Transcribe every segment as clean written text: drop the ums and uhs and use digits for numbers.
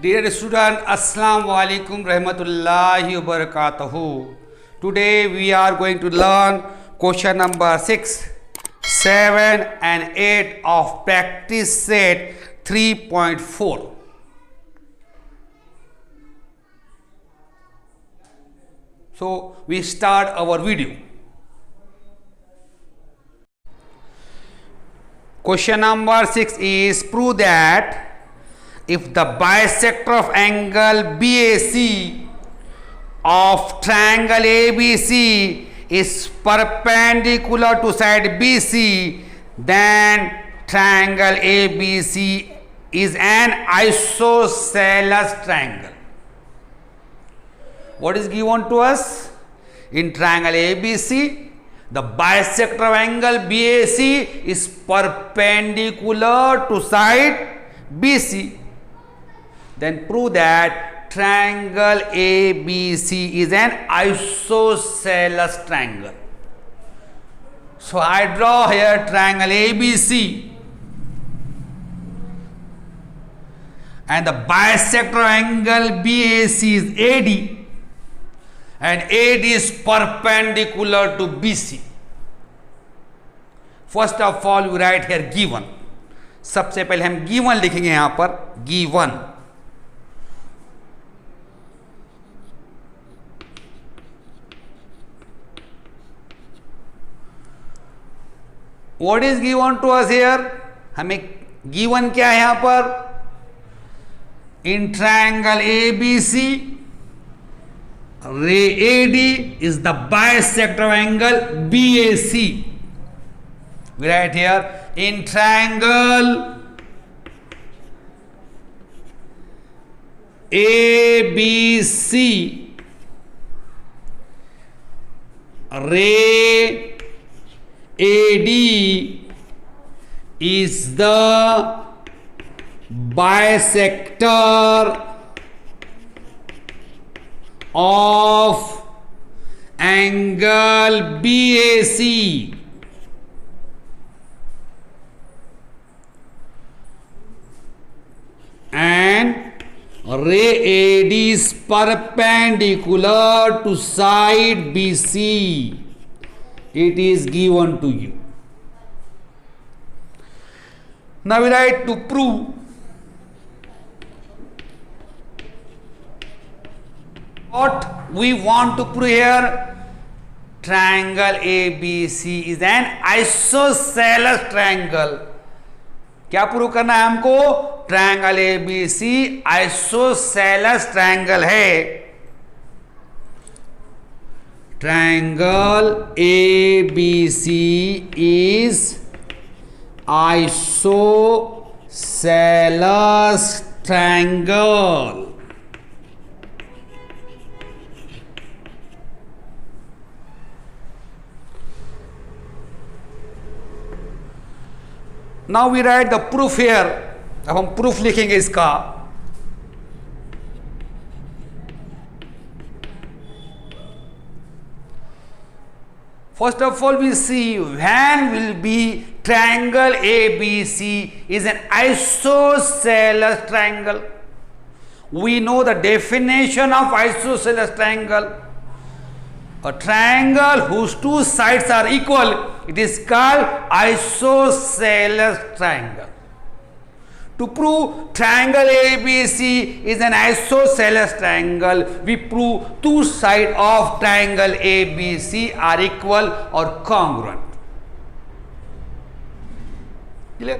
Dear student, Assalamu alaikum rahmatullahi wa barakatuhu. Today we are going to learn question number 6, 7 and 8 of practice set 3.4. So we start our video. Question number 6 is prove that if the bisector of angle BAC of triangle ABC is perpendicular to side BC, then triangle ABC is an isosceles triangle. What is given to us? In triangle ABC, the bisector of angle BAC is perpendicular to side BC. Then prove that triangle ABC is an isosceles triangle. So I draw here triangle ABC, and the bisector angle BAC is AD, and AD is perpendicular to BC. First of all we write here given. सबसे पहले हम given लिखेंगे यहाँ पर given. What is given to us here? हमें given क्या है यहाँ पर? In triangle ABC, ray AD is the bisector of angle BAC. We write here in triangle ABC, ray AD is the bisector of angle BAC, and ray AD is perpendicular to side BC. It is given to you. Now we write to prove. What we want to prove here? Triangle ABC is an isosceles triangle. क्या prove करना है हमको? Triangle ABC isosceles triangle है. Triangle ABC is isosceles triangle. Now we write the proof here. अब हम proof लिखेंगे इसका. First of all we see when will be triangle ABC is an isosceles triangle. We know the definition of isosceles triangle. A triangle whose two sides are equal, it is called isosceles triangle. To prove triangle ABC is an isosceles triangle, we prove two sides of triangle ABC are equal or congruent. Clear?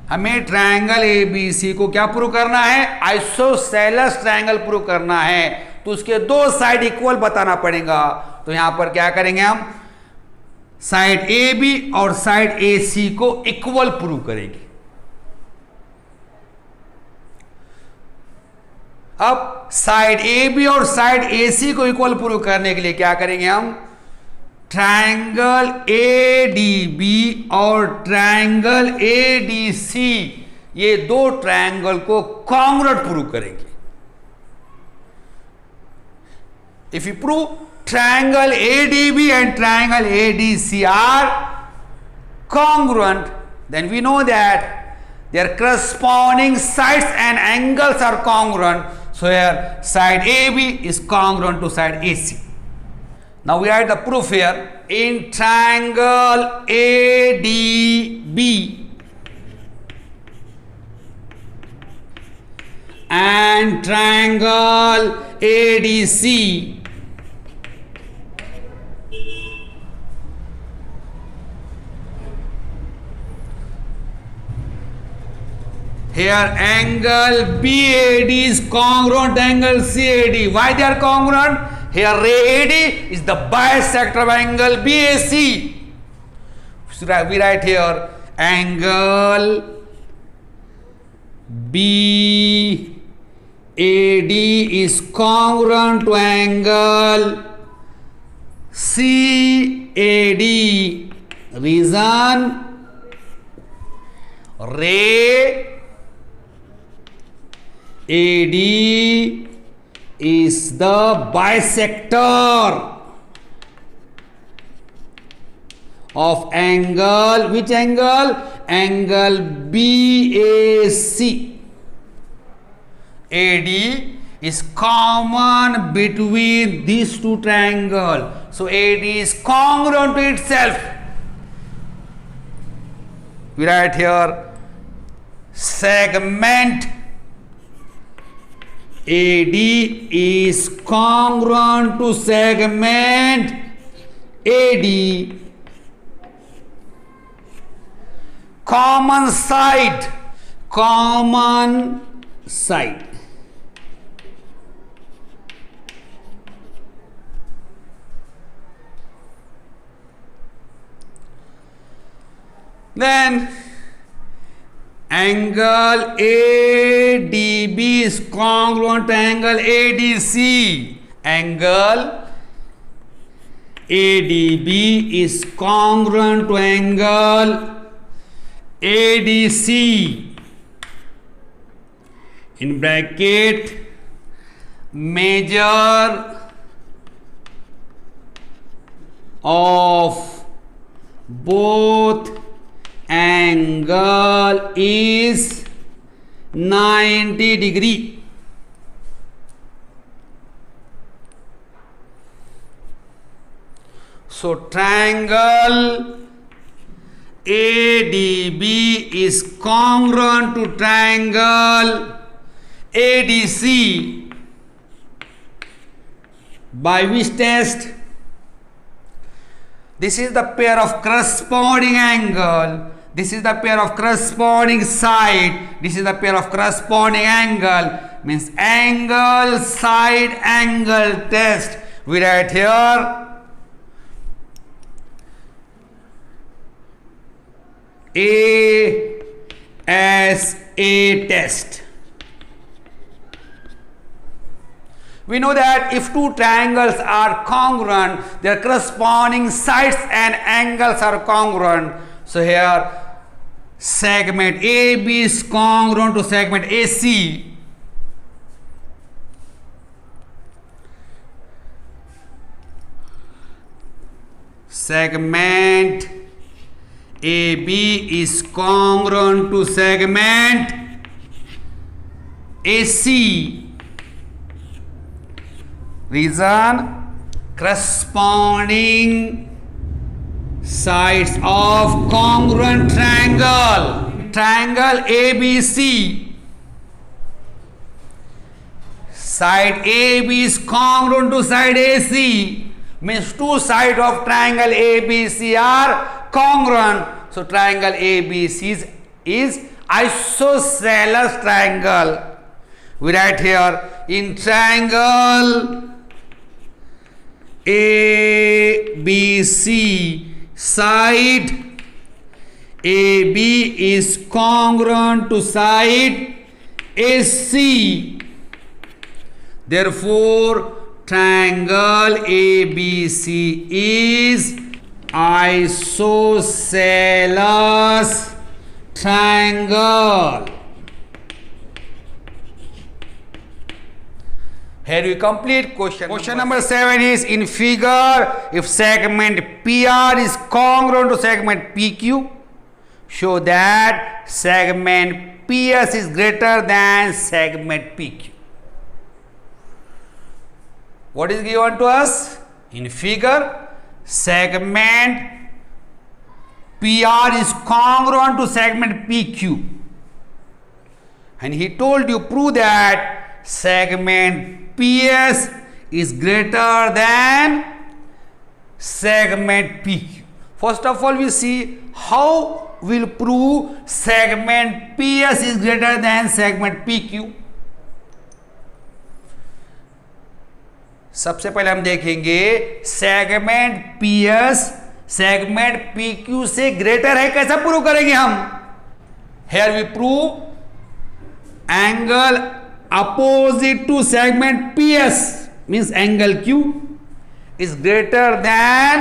हमें triangle ABC को क्या prove करना है? Isosceles triangle prove करना है, तो उसके दो साइड इक्वल बताना पड़ेगा. तो यहां पर क्या करेंगे हम? साइड AB और साइड AC को इक्वल प्रूव करेंगे. अब साइड AB और साइड AC को इक्वल प्रूव करने के लिए क्या करेंगे हम? ट्रायंगल ADB और ट्रायंगल ADC, ये दो ट्रायंगल को कॉन्ग्रुएंट प्रूव करेंगे. If you prove triangle ADB and triangle ADC are congruent, then we know that their corresponding sides and angles are congruent. So here side AB is congruent to side AC. Now we write the proof here. In triangle ADB and triangle ADC, here angle BAD is congruent to angle CAD. Why they are congruent? Here AD is the bisector of angle BAC. So we write here angle BAD is congruent to angle CAD. Reason, ray AD is the bisector of angle, which angle? Angle BAC. AD is common between these two triangles. So AD is congruent to itself. We write here segment AD is congruent to segment AD. Common side. Then angle ADB is congruent to angle ADC. Angle ADB is congruent to angle ADC. In bracket, measure of both angle is 90 degree. So triangle ADB is congruent to triangle ADC by which test? This is the pair of corresponding angle. This is the pair of corresponding side. This is the pair of corresponding angle. Means angle side angle test. We write here ASA test. We know that if two triangles are congruent, their corresponding sides and angles are congruent. So here segment AB is congruent to segment AC. Segment AB is congruent to segment AC. Reason, corresponding sides of congruent triangle. Triangle ABC. Side AB is congruent to side AC. Means two sides of triangle ABC are congruent. So triangle ABC is isosceles triangle. We write here in triangle ABC, side AB is congruent to side AC. Therefore, triangle ABC is isosceles triangle. Here we complete question. Question number 7 is in figure, if segment PR is congruent to segment PQ, show that segment PS is greater than segment PQ. What is given to us? In figure, segment PR is congruent to segment PQ. And he told you prove that segment PS is greater than segment PQ. First of all, we see how we'll prove segment PS is greater than segment PQ. सबसे पहले हम देखेंगे segment PS segment PQ से greater है, कैसा prove करेंगे हम? Here we prove angle opposite to segment PS means angle Q is greater than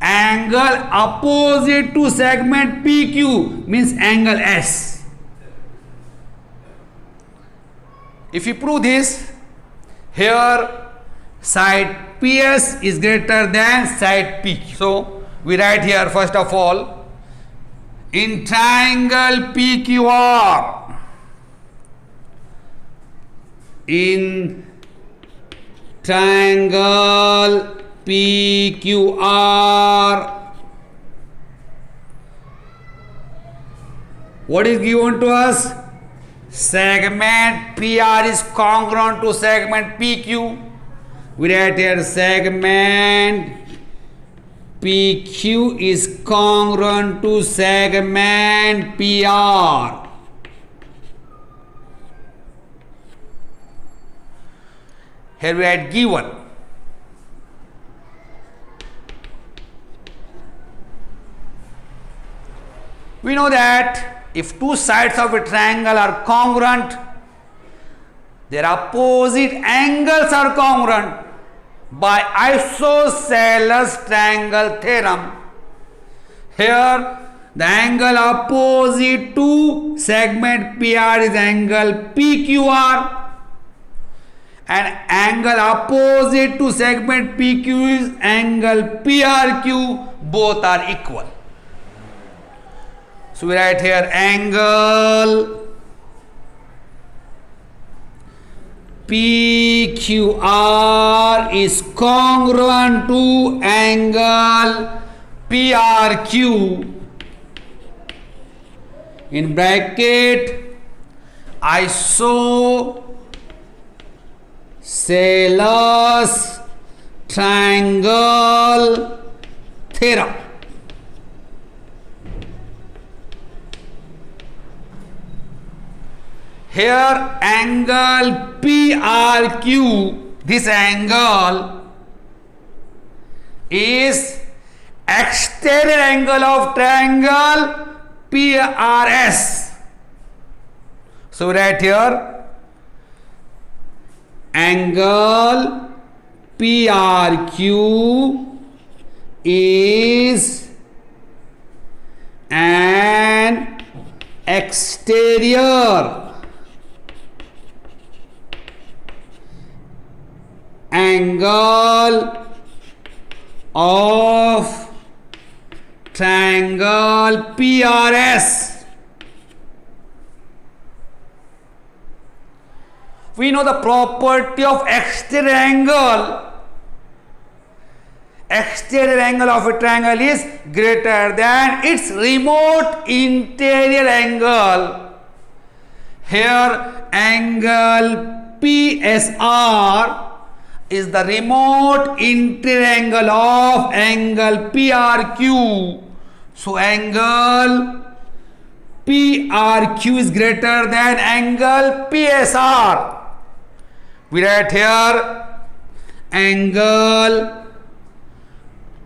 angle opposite to segment PQ means angle S. If you prove this, here side PS is greater than side PQ. So we write here first of all, in triangle PQR, in triangle PQR, what is given to us? Segment PR is congruent to segment PQ. We write here segment PQ is congruent to segment PR. Here we write given. We know that if two sides of a triangle are congruent, their opposite angles are congruent by isosceles triangle theorem. Here the angle opposite to segment PR is angle PQR and angle opposite to segment PQ is angle PRQ. Both are equal. So we write here angle PQR is congruent to angle PRQ. In bracket, isosceles triangle theorem. Here angle PRQ, this angle is exterior angle of triangle PRS. So right here angle PRQ is an exterior angle of triangle PRS. We know the property of exterior angle. Exterior angle of a triangle is greater than its remote interior angle. Here angle PSR is the remote interior angle of angle PRQ. So angle PRQ is greater than angle PSR. We write here angle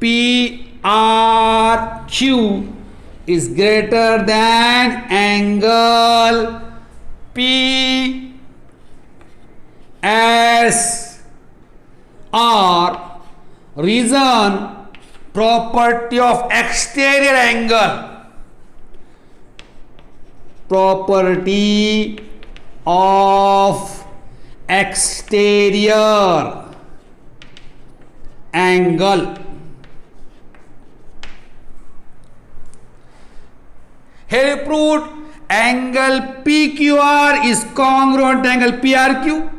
PRQ is greater than angle PSR. Reason, property of exterior angle. Property of exterior angle. Here you proved angle PQR is congruent to angle PRQ.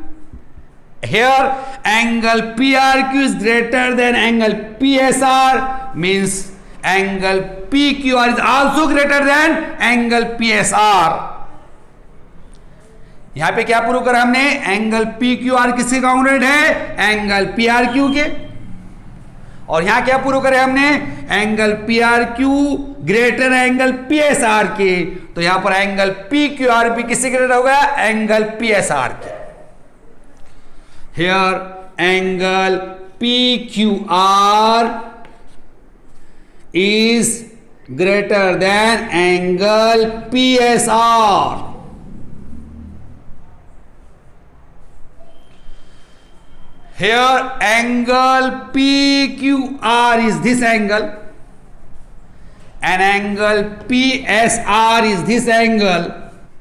Here angle PRQ is greater than angle PSR, means angle PQR is also greater than angle PSR. यहां पे क्या prove करा हमने, angle PQR किसके congruent है, angle PRQ के। और यहां क्या प्रूव करे हमने, angle PRQ greater angle PSR के, तो यहां पर एंगल PQR भी किससे ग्रेटर होगा, एंगल PSR के। Here angle PQR is greater than angle PSR. Here angle PQR is this angle and angle PSR is this angle.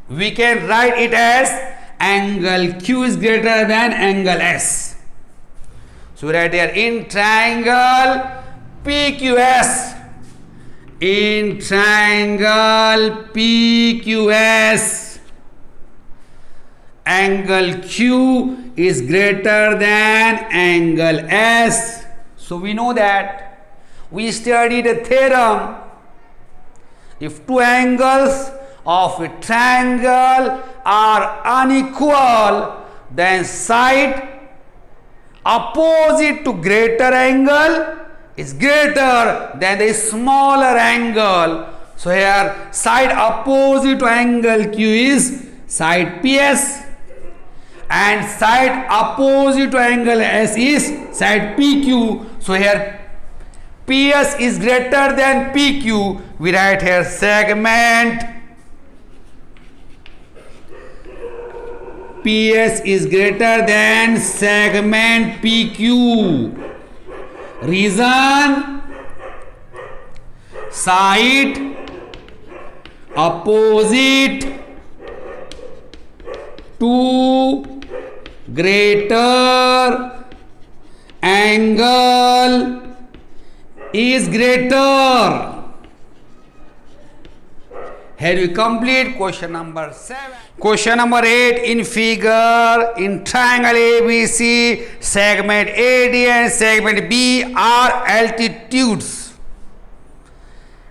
We can write it as angle Q is greater than angle S. So we write here in triangle PQS, in triangle PQS, angle Q is greater than angle S. So we know that we studied a theorem. If two angles of a triangle are unequal, then side opposite to greater angle is greater than the smaller angle. So here side opposite to angle Q is side PS and side opposite to angle S is side PQ. So here PS is greater than PQ. We write here segment PS is greater than segment PQ. Reason, side opposite to greater angle is greater. Here we complete question number 7. Question number 8, in figure, in triangle ABC, segment AD and segment B are altitudes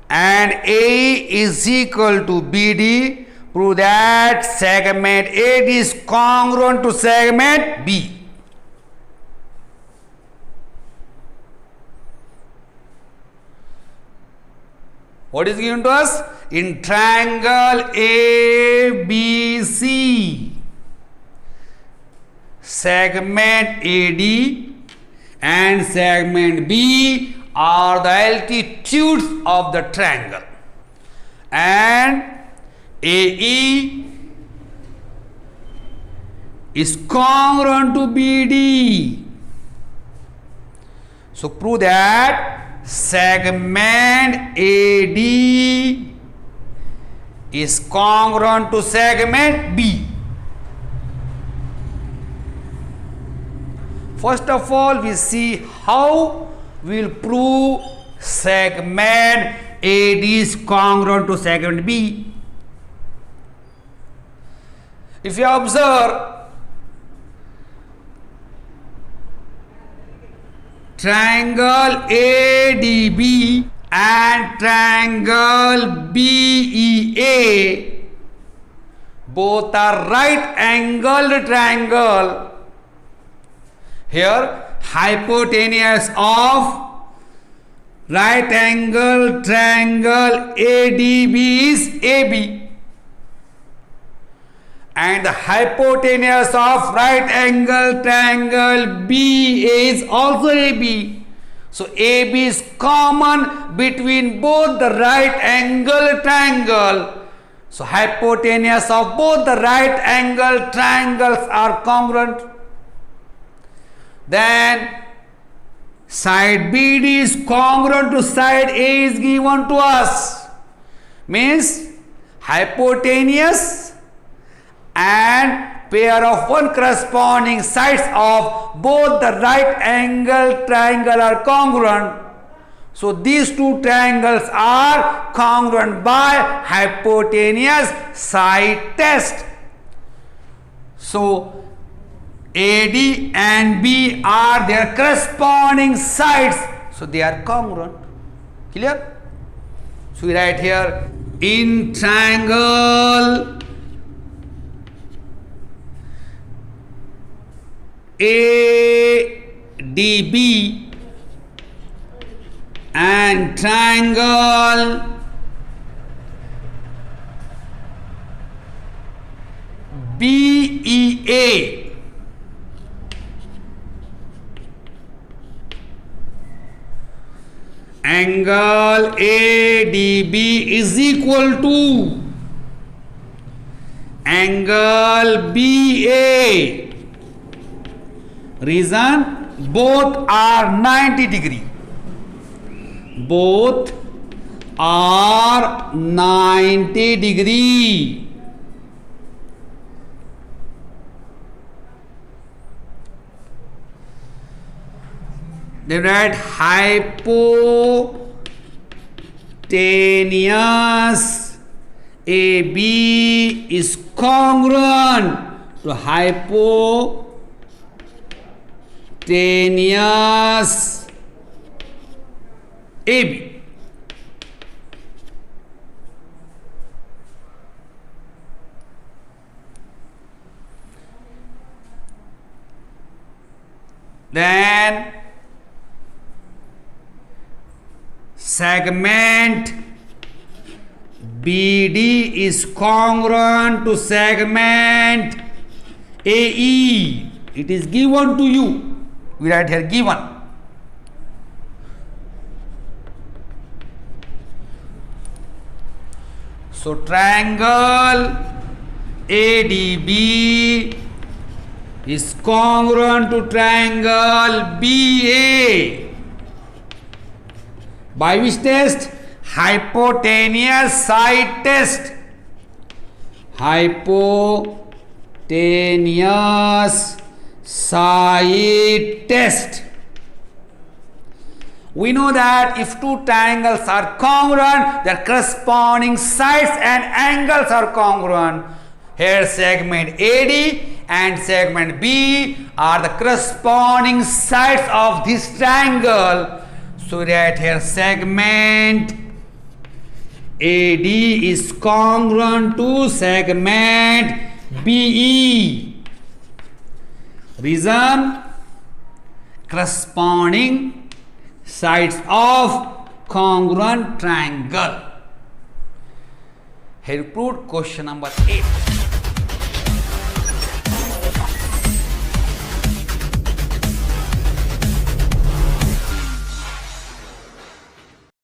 and A is equal to BD. Prove that segment AD is congruent to segment B. What is given to us? In triangle ABC, segment AD and segment B are the altitudes of the triangle, and AE is congruent to BD. So prove that segment AD is congruent to segment B. First of all, we see how we will prove segment AD is congruent to segment B. If you observe, triangle ADB and triangle BEA both are right angled triangle. Here hypotenuse of right angle triangle ADB is AB and the hypotenuse of right angle triangle BA is also AB. So AB is common between both the right angle triangle. So hypotenuse of both the right angle triangles are congruent. Then side BD is congruent to side A is given to us. Means hypotenuse and pair of one corresponding sides of both the right angle triangle are congruent. So these two triangles are congruent by hypotenuse side test. So AD and B are their corresponding sides, so they are congruent. Clear? So we write here, in triangle ADB and triangle BEA, angle ADB is equal to angle BA. Reason, both are 90 degree. Both are 90 degree. Then write hypotenuse AB is congruent to hypotenuse AB. Then segment BD is congruent to segment AE. It is given to you. We write here given. So triangle ADB is congruent to triangle BA. By which test? Hypotenuse side test. Hypotenuse side test. We know that if two triangles are congruent, their corresponding sides and angles are congruent. Here segment AD and segment B are the corresponding sides of this triangle. So right here segment AD is congruent to segment BE. Reason, corresponding sides of congruent triangle. Here proved question number 8.